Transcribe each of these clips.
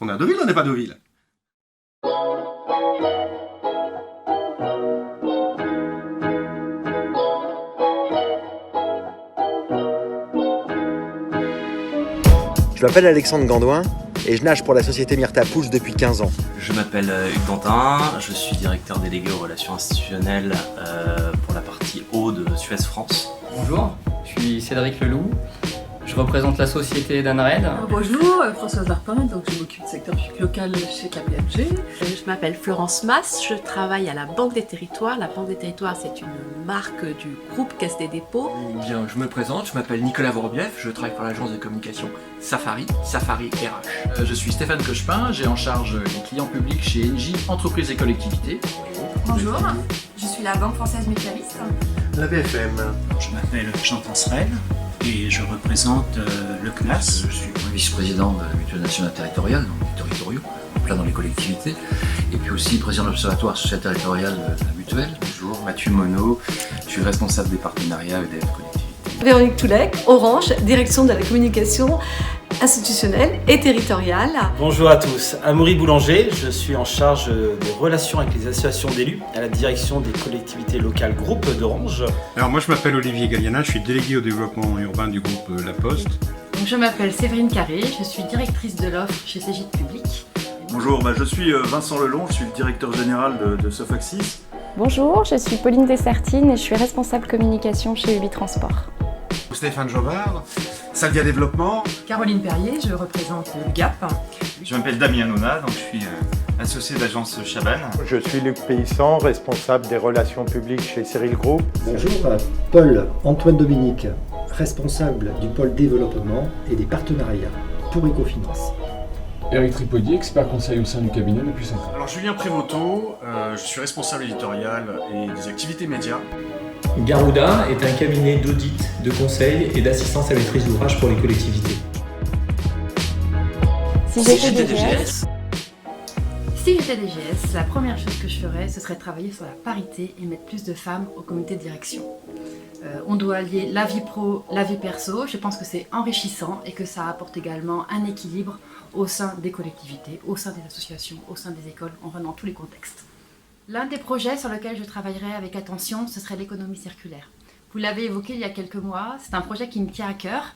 On est à Deauville, on n'est pas à Deauville. Je m'appelle Alexandre Gandouin et je nage pour la société Myrta Pouls depuis 15 ans. Je m'appelle Hugues Dantin, je suis directeur délégué aux relations institutionnelles pour la partie eau de Suez France. Bonjour, je suis Cédric Leloup, je représente la société d'Anred. Bonjour, Françoise Darpin, donc je m'occupe du secteur public local chez KPMG. Je m'appelle Florence Masse, je travaille à la Banque des Territoires. La Banque des Territoires, c'est une marque du groupe Caisse des Dépôts. Bien, je me présente, je m'appelle Nicolas Vorobiev, je travaille pour l'agence de communication Safari RH. Je suis Stéphane Cochepin, j'ai en charge les clients publics chez Engie, entreprises et collectivités. Bonjour, je suis la Banque Française Mutualiste. La BFM. Je m'appelle Jean Tanserel et je représente le CNAS. Je suis vice-président de la Mutuelle nationale territoriale, donc des territoriaux, en plein dans les collectivités, et puis aussi président de l'Observatoire social territorial de la Mutuelle. Bonjour, Mathieu Monod, je suis responsable des partenariats EDF Collectivités. Véronique Toulec, Orange, direction de la communication institutionnelle et territoriale. Bonjour à tous, Amaury Boulanger, je suis en charge des relations avec les associations d'élus à la direction des collectivités locales groupe d'Orange. Alors moi je m'appelle Olivier Galliana, je suis délégué au développement urbain du groupe La Poste. Donc, je m'appelle Séverine Carré, je suis directrice de l'offre chez Cégide Public. Bonjour, je suis Vincent Lelon, je suis le directeur général de Sofaxis. Bonjour, je suis Pauline Dessertine et je suis responsable communication chez Ubi Transport. Stéphane Jobard, Salvia Développement. Caroline Perrier, je représente le GAP. Je m'appelle Damien Nona, donc je suis associé d'agence Chaban. Je suis Luc Péissan, responsable des relations publiques chez Cyril Group. Bonjour, Paul-Antoine Dominique, responsable du pôle développement et des partenariats pour Ecofinance. Eric Tripodier, expert conseil au sein du cabinet depuis 5 ans. Alors Julien Prévoto, je suis responsable éditorial et des activités médias. Garouda est un cabinet d'audit, de conseil et d'assistance à maîtrise d'ouvrage pour les collectivités. Si j'étais DGS, la première chose que je ferais, ce serait travailler sur la parité et mettre plus de femmes au comité de direction. On doit allier la vie pro, la vie perso. Je pense que c'est enrichissant et que ça apporte également un équilibre au sein des collectivités, au sein des associations, au sein des écoles. On va dans tous les contextes. L'un des projets sur lequel je travaillerai avec attention, ce serait l'économie circulaire. Vous l'avez évoqué il y a quelques mois, c'est un projet qui me tient à cœur.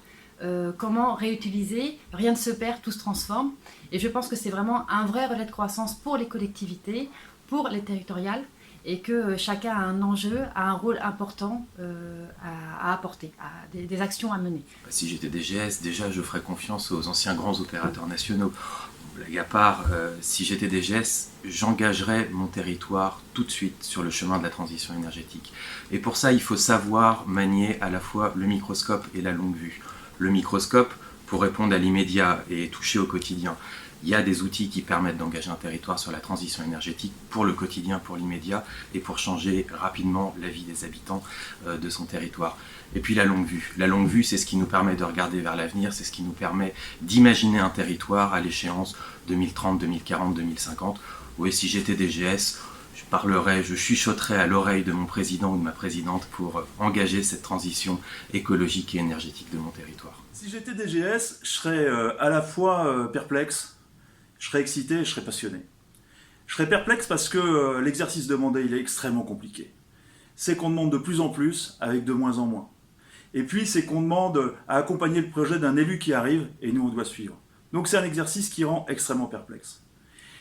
Comment réutiliser, rien ne se perd, tout se transforme. Et je pense que c'est vraiment un vrai relais de croissance pour les collectivités, pour les territoriales, et que chacun a un enjeu, a un rôle important à apporter, des actions à mener. Si j'étais DGS, déjà je ferais confiance aux anciens grands opérateurs nationaux. Blague à part, si j'étais DGS, j'engagerais mon territoire tout de suite sur le chemin de la transition énergétique. Et pour ça, il faut savoir manier à la fois le microscope et la longue vue. Le microscope pour répondre à l'immédiat et toucher au quotidien. Il y a des outils qui permettent d'engager un territoire sur la transition énergétique pour le quotidien, pour l'immédiat et pour changer rapidement la vie des habitants de son territoire. Et puis la longue vue. La longue vue, c'est ce qui nous permet de regarder vers l'avenir, c'est ce qui nous permet d'imaginer un territoire à l'échéance 2030, 2040, 2050. Oui, si j'étais DGS, je chuchoterais à l'oreille de mon président ou de ma présidente pour engager cette transition écologique et énergétique de mon territoire. Si j'étais DGS, je serais à la fois perplexe, je serais excité et je serais passionné. Je serais perplexe parce que l'exercice demandé, il est extrêmement compliqué. C'est qu'on demande de plus en plus avec de moins en moins. Et puis c'est qu'on demande à accompagner le projet d'un élu qui arrive et nous on doit suivre. Donc c'est un exercice qui rend extrêmement perplexe.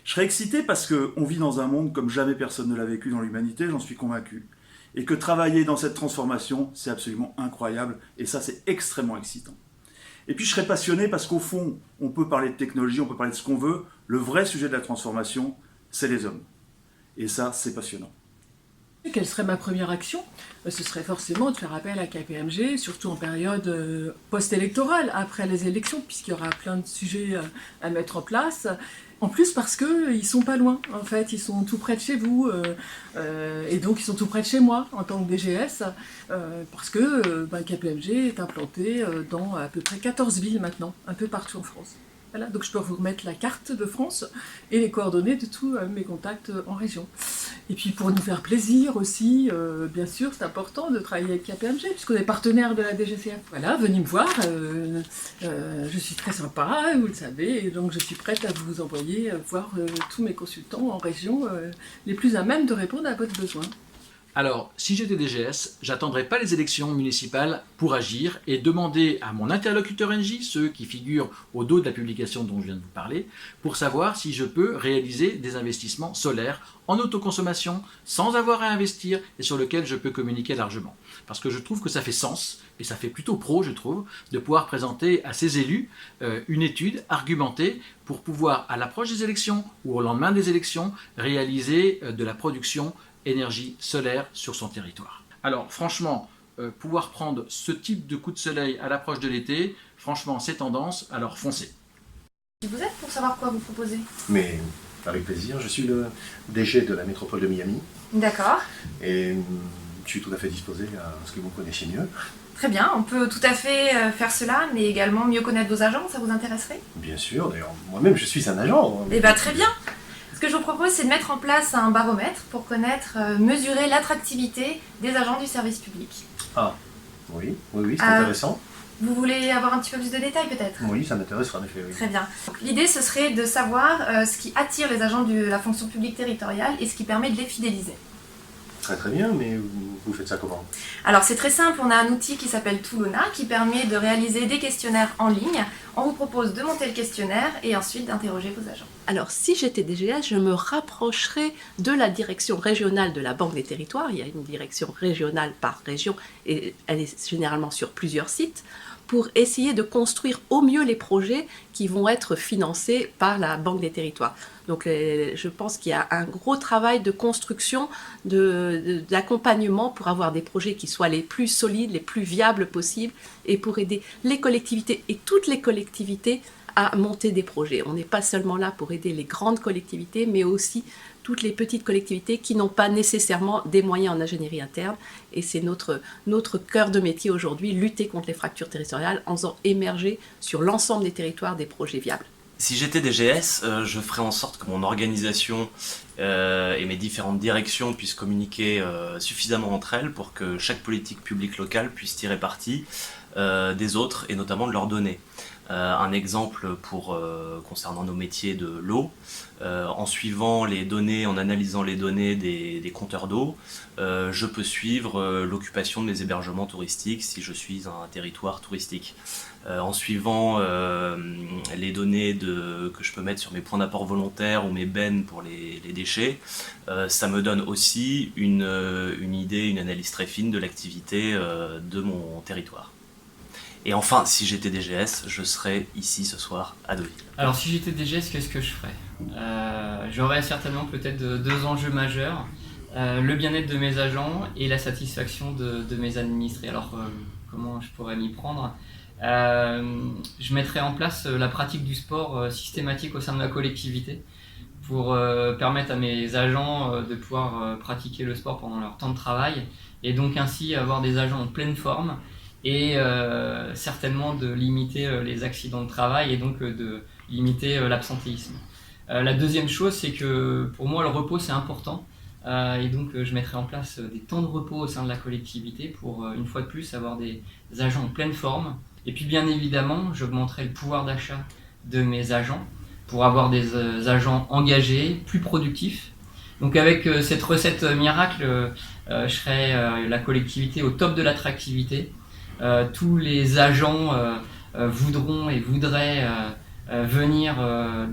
Je serais excité parce qu'on vit dans un monde comme jamais personne ne l'a vécu dans l'humanité, j'en suis convaincu. Et que travailler dans cette transformation, c'est absolument incroyable et ça c'est extrêmement excitant. Et puis je serais passionné parce qu'au fond, on peut parler de technologie, on peut parler de ce qu'on veut. Le vrai sujet de la transformation, c'est les hommes. Et ça, c'est passionnant. Quelle serait ma première action? Ce serait forcément de faire appel à KPMG, surtout en période post-électorale, après les élections, puisqu'il y aura plein de sujets à mettre en place. En plus parce qu'ils sont pas loin, en fait, ils sont tout près de chez vous, et donc ils sont tout près de chez moi en tant que DGS, parce que KPMG est implanté dans à peu près 14 villes maintenant, un peu partout en France. Voilà, donc je peux vous remettre la carte de France et les coordonnées de tous mes contacts en région. Et puis pour nous faire plaisir aussi, bien sûr, c'est important de travailler avec KPMG, puisqu'on est partenaire de la DGCF. Voilà, venez me voir, je suis très sympa, vous le savez, et donc je suis prête à vous envoyer voir tous mes consultants en région, les plus à même de répondre à votre besoin. Alors, si j'étais DGS, j'attendrais pas les élections municipales pour agir et demander à mon interlocuteur NJ, ceux qui figurent au dos de la publication dont je viens de vous parler, pour savoir si je peux réaliser des investissements solaires en autoconsommation, sans avoir à investir et sur lequel je peux communiquer largement. Parce que je trouve que ça fait sens, et ça fait plutôt pro, je trouve, de pouvoir présenter à ces élus une étude argumentée pour pouvoir, à l'approche des élections ou au lendemain des élections, réaliser de la production énergie solaire sur son territoire. Alors franchement, pouvoir prendre ce type de coup de soleil à l'approche de l'été, franchement c'est tendance, alors foncez. Qui vous êtes pour savoir quoi vous proposer? Mais avec plaisir, je suis le DG de la métropole de Miami. D'accord. Et je suis tout à fait disposé à ce que vous connaissiez mieux. Très bien, on peut tout à fait faire cela, mais également mieux connaître vos agents, ça vous intéresserait? Bien sûr, d'ailleurs moi-même je suis un agent. Eh bien très bien. Ce que je vous propose, c'est de mettre en place un baromètre pour connaître, mesurer l'attractivité des agents du service public. Ah, oui, c'est intéressant. Vous voulez avoir un petit peu plus de détails peut-être? Oui, ça m'intéresserait en effet. Oui. Très bien. L'idée, ce serait de savoir ce qui attire les agents de la fonction publique territoriale et ce qui permet de les fidéliser. Très bien, mais vous faites ça comment? Alors c'est très simple, on a un outil qui s'appelle Toulona qui permet de réaliser des questionnaires en ligne. On vous propose de monter le questionnaire et ensuite d'interroger vos agents. Alors si j'étais DGS, je me rapprocherais de la direction régionale de la Banque des Territoires. Il y a une direction régionale par région et elle est généralement sur plusieurs sites, pour essayer de construire au mieux les projets qui vont être financés par la Banque des Territoires. Donc je pense qu'il y a un gros travail de construction, d'accompagnement pour avoir des projets qui soient les plus solides, les plus viables possibles et pour aider les collectivités et toutes les collectivités à monter des projets. On n'est pas seulement là pour aider les grandes collectivités, mais aussi toutes les petites collectivités qui n'ont pas nécessairement des moyens en ingénierie interne. Et c'est notre cœur de métier aujourd'hui, lutter contre les fractures territoriales en faisant émerger sur l'ensemble des territoires des projets viables. Si j'étais DGS, je ferais en sorte que mon organisation et mes différentes directions puissent communiquer suffisamment entre elles pour que chaque politique publique locale puisse tirer parti des autres et notamment de leurs données. Un exemple concernant nos métiers de l'eau, en suivant les données, en analysant les données des compteurs d'eau, je peux suivre l'occupation de mes hébergements touristiques si je suis un territoire touristique. En suivant les données que je peux mettre sur mes points d'apport volontaires ou mes bennes pour les déchets, ça me donne aussi une idée, une analyse très fine de l'activité de mon territoire. Et enfin, si j'étais DGS, je serais ici ce soir à Deauville. Alors si j'étais DGS, qu'est-ce que je ferais? J'aurais certainement peut-être deux enjeux majeurs. Le bien-être de mes agents et la satisfaction de mes administrés. Alors comment je pourrais m'y prendre? Je mettrais en place la pratique du sport systématique au sein de ma collectivité pour permettre à mes agents de pouvoir pratiquer le sport pendant leur temps de travail et donc ainsi avoir des agents en pleine forme et certainement de limiter les accidents de travail et donc de limiter l'absentéisme. La deuxième chose, c'est que pour moi le repos c'est important et donc je mettrai en place des temps de repos au sein de la collectivité pour une fois de plus avoir des agents en pleine forme. Et puis bien évidemment, j'augmenterai le pouvoir d'achat de mes agents pour avoir des agents engagés, plus productifs. Donc avec cette recette miracle, je serai la collectivité au top de l'attractivité. Tous les agents voudront et voudraient venir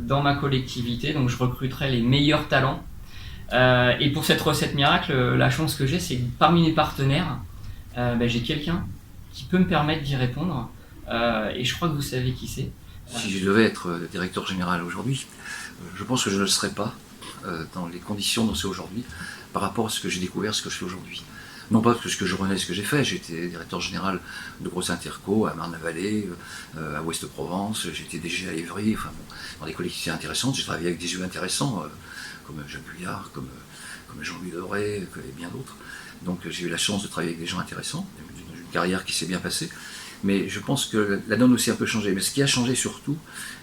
dans ma collectivité, donc je recruterai les meilleurs talents. Et pour cette recette miracle, la chance que j'ai, c'est que parmi mes partenaires, j'ai quelqu'un qui peut me permettre d'y répondre. Et je crois que vous savez qui c'est. Si je devais être directeur général aujourd'hui, je pense que je ne le serais pas dans les conditions dont c'est aujourd'hui par rapport à ce que j'ai découvert, ce que je fais aujourd'hui. Non pas parce que je renais ce que j'ai fait, j'étais directeur général de grosses interco à Marne-la-Vallée, à Ouest-Provence, j'étais DG à Évry, enfin bon, dans des collectivités intéressantes, j'ai travaillé avec des yeux intéressants, comme Jacques Guyard, comme Jean-Louis Debré, et bien d'autres. Donc j'ai eu la chance de travailler avec des gens intéressants, une carrière qui s'est bien passée. Mais je pense que la donne aussi a un peu changé. Mais ce qui a changé surtout,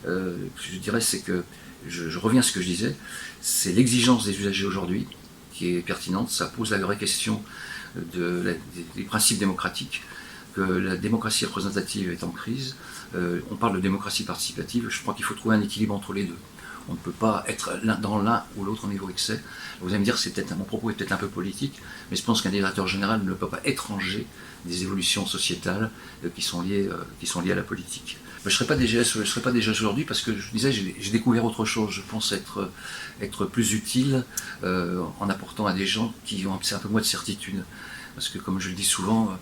je dirais, c'est que, je reviens à ce que je disais, c'est l'exigence des usagers aujourd'hui qui est pertinente. Ça pose la vraie question des principes démocratiques, que la démocratie représentative est en crise. On parle de démocratie participative, je crois qu'il faut trouver un équilibre entre les deux. On ne peut pas être dans l'un ou l'autre au niveau excès. Vous allez me dire, mon propos est peut-être un peu politique, mais je pense qu'un directeur général ne peut pas étranger des évolutions sociétales qui sont liées à la politique. Je ne serai pas DGS aujourd'hui parce que je disais, j'ai découvert autre chose. Je pense être plus utile en apportant à des gens qui ont un peu moins de certitude. Parce que comme je le dis souvent,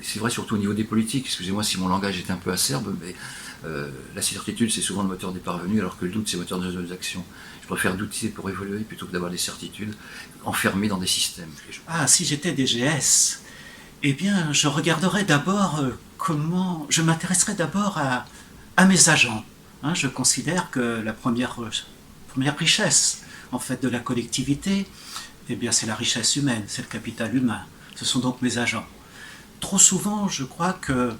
c'est vrai surtout au niveau des politiques, excusez-moi si mon langage est un peu acerbe, mais la certitude c'est souvent le moteur des parvenus, alors que le doute c'est le moteur de nos actions. Je préfère douter pour évoluer plutôt que d'avoir des certitudes enfermées dans des systèmes. Ah, si j'étais DGS, eh bien je regarderais d'abord je m'intéresserais d'abord à mes agents. Hein, je considère que la première richesse en fait de la collectivité, eh bien, c'est la richesse humaine, c'est le capital humain. Ce sont donc mes agents. Trop souvent, je crois que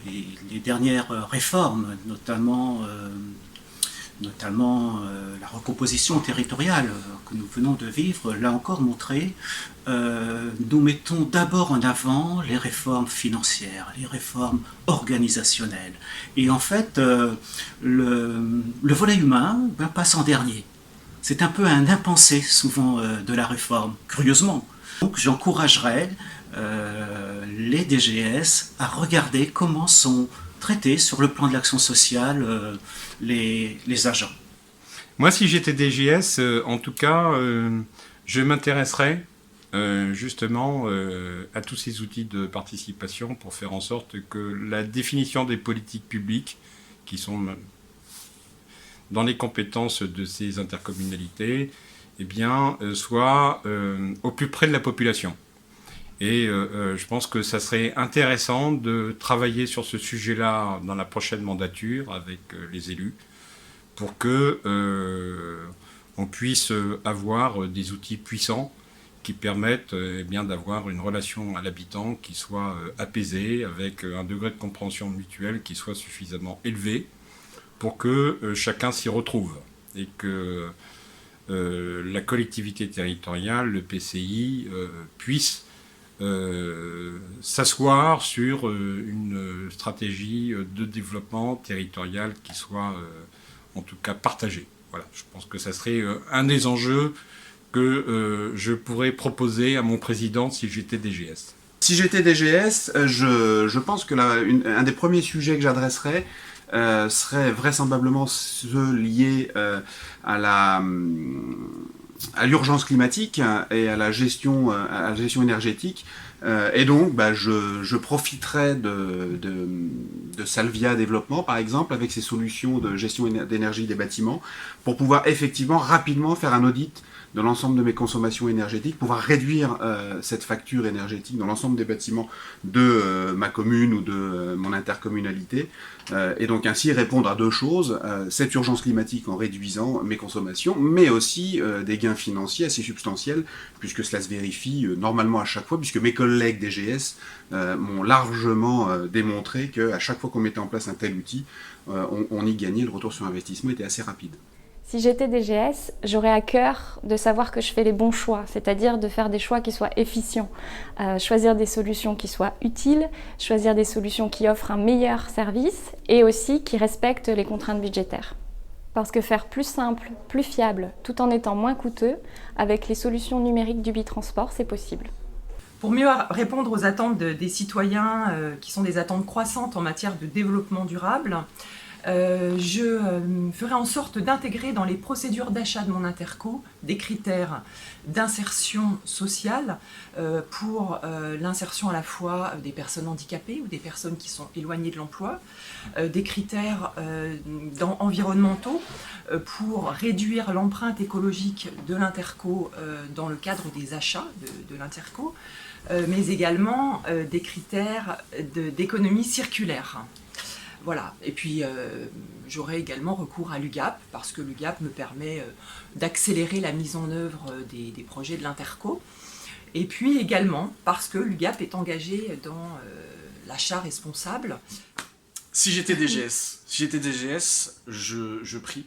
les dernières réformes, notamment la recomposition territoriale que nous venons de vivre, l'a encore montré, nous mettons d'abord en avant les réformes financières, les réformes organisationnelles. Et en fait, le volet humain passe en dernier. C'est un peu un impensé souvent de la réforme, curieusement. Donc j'encouragerais les DGS à regarder comment sont traités sur le plan de l'action sociale les agents. Moi, si j'étais DGS, en tout cas, je m'intéresserais justement à tous ces outils de participation pour faire en sorte que la définition des politiques publiques qui sont dans les compétences de ces intercommunalités, eh bien, soit au plus près de la population. Et je pense que ça serait intéressant de travailler sur ce sujet-là dans la prochaine mandature avec les élus, pour que on puisse avoir des outils puissants qui permettent eh bien, d'avoir une relation à l'habitant qui soit apaisée, avec un degré de compréhension mutuelle qui soit suffisamment élevé, pour que chacun s'y retrouve et que la collectivité territoriale, le PCI, puisse s'asseoir sur une stratégie de développement territorial qui soit en tout cas partagée. Voilà, je pense que ça serait un des enjeux que je pourrais proposer à mon président si j'étais DGS. Si j'étais DGS, je pense que un des premiers sujets que j'adresserais serait vraisemblablement ceux liés à l'urgence climatique et à la gestion énergétique. Et donc, je profiterai de Salvia Développement, par exemple, avec ses solutions de gestion d'énergie des bâtiments, pour pouvoir effectivement rapidement faire un audit de l'ensemble de mes consommations énergétiques, pouvoir réduire cette facture énergétique dans l'ensemble des bâtiments de ma commune ou de mon intercommunalité, et donc ainsi répondre à deux choses, cette urgence climatique en réduisant mes consommations, mais aussi des gains financiers assez substantiels, puisque cela se vérifie normalement à chaque fois, puisque mes collègues DGS m'ont largement démontré qu'à chaque fois qu'on mettait en place un tel outil, on y gagnait, le retour sur investissement était assez rapide. Si j'étais DGS, j'aurais à cœur de savoir que je fais les bons choix, c'est-à-dire de faire des choix qui soient efficients, choisir des solutions qui soient utiles, choisir des solutions qui offrent un meilleur service et aussi qui respectent les contraintes budgétaires. Parce que faire plus simple, plus fiable, tout en étant moins coûteux, avec les solutions numériques du bitransport, c'est possible. Pour mieux répondre aux attentes des citoyens, qui sont des attentes croissantes en matière de développement durable, je ferai en sorte d'intégrer dans les procédures d'achat de mon interco des critères d'insertion sociale pour l'insertion à la fois des personnes handicapées ou des personnes qui sont éloignées de l'emploi, des critères environnementaux pour réduire l'empreinte écologique de l'interco dans le cadre des achats de l'interco, mais également des critères d'économie circulaire. Voilà, et puis j'aurai également recours à l'UGAP, parce que l'UGAP me permet d'accélérer la mise en œuvre des projets de l'Interco, et puis également parce que l'UGAP est engagé dans l'achat responsable. Si j'étais DGS, je prie.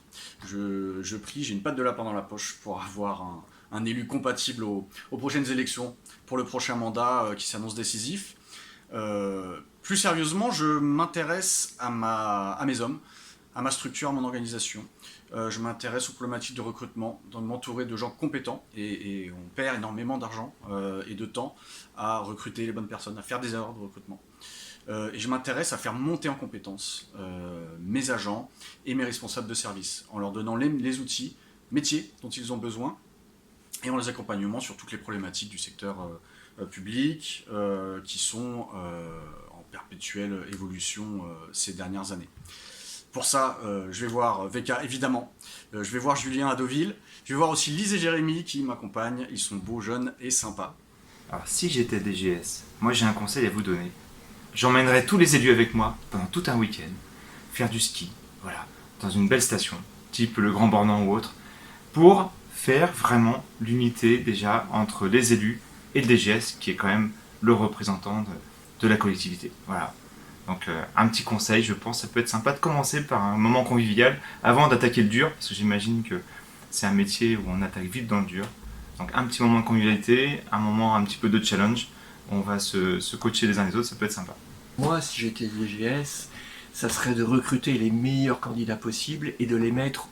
J'ai une patte de lapin dans la poche pour avoir un élu compatible aux prochaines élections, pour le prochain mandat qui s'annonce décisif. Plus sérieusement, je m'intéresse à mes hommes, à ma structure, à mon organisation. Je m'intéresse aux problématiques de recrutement, de m'entourer de gens compétents, et on perd énormément d'argent et de temps à recruter les bonnes personnes, à faire des erreurs de recrutement. Et je m'intéresse à faire monter en compétences mes agents et mes responsables de service, en leur donnant les outils métiers dont ils ont besoin, et en les accompagnant sur toutes les problématiques du secteur public qui sont en perpétuelle évolution ces dernières années. Pour ça, je vais voir VK évidemment, je vais voir Julien à Deauville, je vais voir aussi Lise et Jérémy qui m'accompagnent, ils sont beaux, jeunes et sympas. Alors si j'étais DGS, moi j'ai un conseil à vous donner. J'emmènerais tous les élus avec moi pendant tout un week-end, faire du ski, voilà, dans une belle station, type le Grand Bornand ou autre, pour faire vraiment l'unité déjà entre les élus et le DGS, qui est quand même le représentant de la collectivité. Voilà. Donc un petit conseil, je pense, ça peut être sympa de commencer par un moment convivial avant d'attaquer le dur, parce que j'imagine que c'est un métier où on attaque vite dans le dur. Donc un petit moment de convivialité, un moment un petit peu de challenge, on va se coacher les uns les autres, ça peut être sympa. Moi, si j'étais DGS, ça serait de recruter les meilleurs candidats possibles et de les mettre,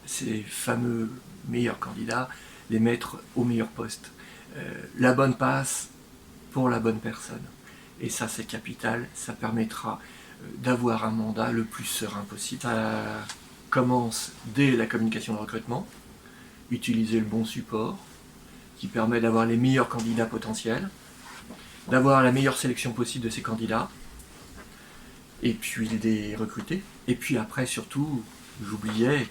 ces fameux meilleurs candidats, les mettre au meilleur poste. La bonne passe pour la bonne personne. Et ça, c'est capital, ça permettra d'avoir un mandat le plus serein possible. Ça commence dès la communication de recrutement, utiliser le bon support, qui permet d'avoir les meilleurs candidats potentiels, d'avoir la meilleure sélection possible de ces candidats, et puis les recruter. Et puis après, surtout, j'oubliais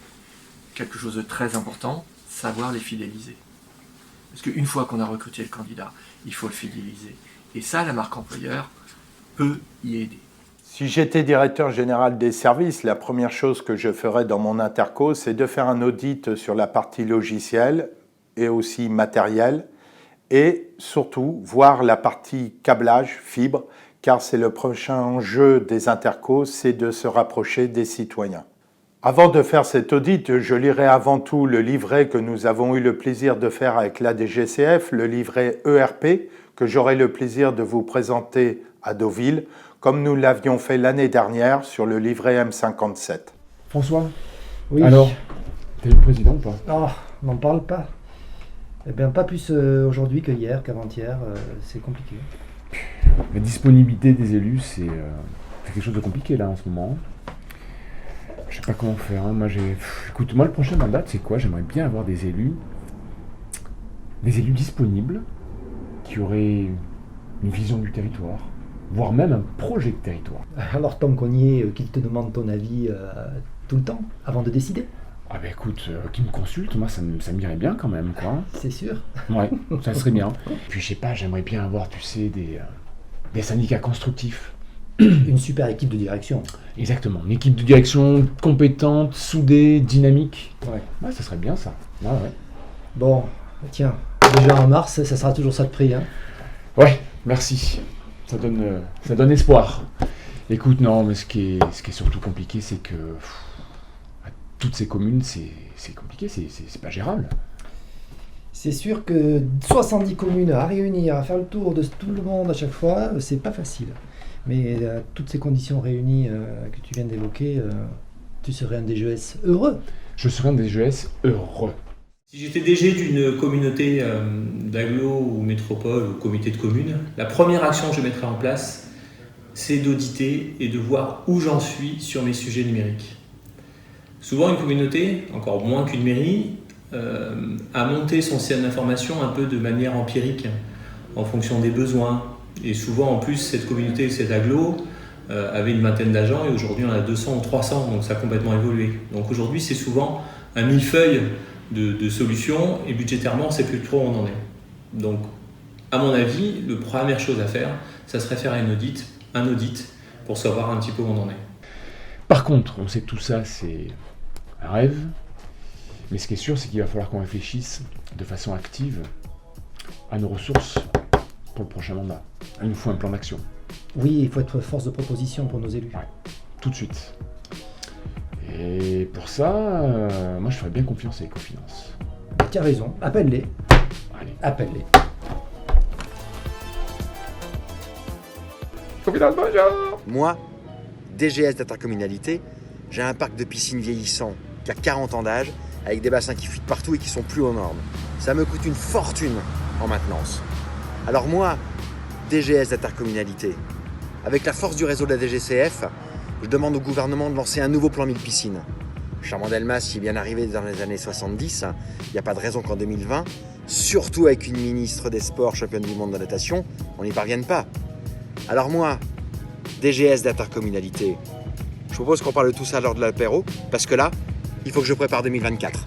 quelque chose de très important, savoir les fidéliser. Parce qu'une fois qu'on a recruté le candidat, il faut le fidéliser. Et ça, la marque employeur peut y aider. Si j'étais directeur général des services, la première chose que je ferais dans mon interco, c'est de faire un audit sur la partie logicielle et aussi matériel, et surtout voir la partie câblage, fibre, car c'est le prochain enjeu des intercos, c'est de se rapprocher des citoyens. Avant de faire cet audit, je lirai avant tout le livret que nous avons eu le plaisir de faire avec l'ADGCF, le livret ERP, que j'aurai le plaisir de vous présenter à Deauville, comme nous l'avions fait l'année dernière sur le livret M57. François, oui. Alors, t'es le président ou pas? Ah, n'en parle pas. Eh bien, pas plus aujourd'hui que hier, qu'avant-hier, c'est compliqué. La disponibilité des élus, c'est quelque chose de compliqué là en ce moment. Je sais pas comment faire. Hein. Écoute, moi le prochain mandat, c'est quoi? J'aimerais bien avoir des élus disponibles, qui auraient une vision du territoire, voire même un projet de territoire. Alors tant qu'on y est, qu'ils te demandent ton avis tout le temps, avant de décider. Ah ben écoute, qu'ils me consultent, moi ça m'irait bien quand même, quoi. C'est sûr. Ouais, ça serait bien. Puis je sais pas, j'aimerais bien avoir, tu sais, des syndicats constructifs. Une super équipe de direction. Exactement, une équipe de direction compétente, soudée, dynamique. Ouais, ça serait bien ça. Ah, ouais. Bon, tiens, déjà en mars, ça sera toujours ça de prix, hein. Ouais, merci. Ça donne espoir. Écoute, non, mais ce qui est surtout compliqué, c'est que toutes ces communes, c'est compliqué, c'est pas gérable. C'est sûr que 70 communes à réunir, à faire le tour de tout le monde à chaque fois, c'est pas facile. Mais toutes ces conditions réunies que tu viens d'évoquer, tu serais un DGS heureux. Je serais un DGS heureux. Si j'étais DG d'une communauté d'agglo ou métropole ou comité de communes, la première action que je mettrais en place, c'est d'auditer et de voir où j'en suis sur mes sujets numériques. Souvent, une communauté, encore moins qu'une mairie, a monté son système d'information un peu de manière empirique, en fonction des besoins. Et souvent, en plus, cette communauté, cet agglo, avait une vingtaine d'agents et aujourd'hui, on en a 200 ou 300, donc ça a complètement évolué. Donc aujourd'hui, c'est souvent un millefeuille de solutions et budgétairement, on ne sait plus trop où on en est. Donc, à mon avis, la première chose à faire, ça serait faire un audit pour savoir un petit peu où on en est. Par contre, on sait que tout ça, c'est un rêve, mais ce qui est sûr, c'est qu'il va falloir qu'on réfléchisse de façon active à nos ressources pour le prochain mandat. Il nous faut un plan d'action. Oui, il faut être force de proposition pour nos élus. Ouais, tout de suite. Et pour ça, moi je ferais bien confiance à Ecofinance. Tu as raison, appelle-les. Allez. Appelle-les. Ecofinance, bonjour. Moi, DGS d'intercommunalité, j'ai un parc de piscines vieillissant qui a 40 ans d'âge, avec des bassins qui fuitent partout et qui sont plus aux normes. Ça me coûte une fortune en maintenance. Alors moi, DGS d'intercommunalité, avec la force du réseau de la DGCF, je demande au gouvernement de lancer un nouveau plan 1000 piscines. Chaman-Delmas y est bien arrivé dans les années 70, il n'y a pas de raison qu'en 2020, surtout avec une ministre des Sports championne du monde de natation, on n'y parvienne pas. Alors moi, DGS d'intercommunalité, je propose qu'on parle de tout ça lors de l'apéro, parce que là, il faut que je prépare 2024.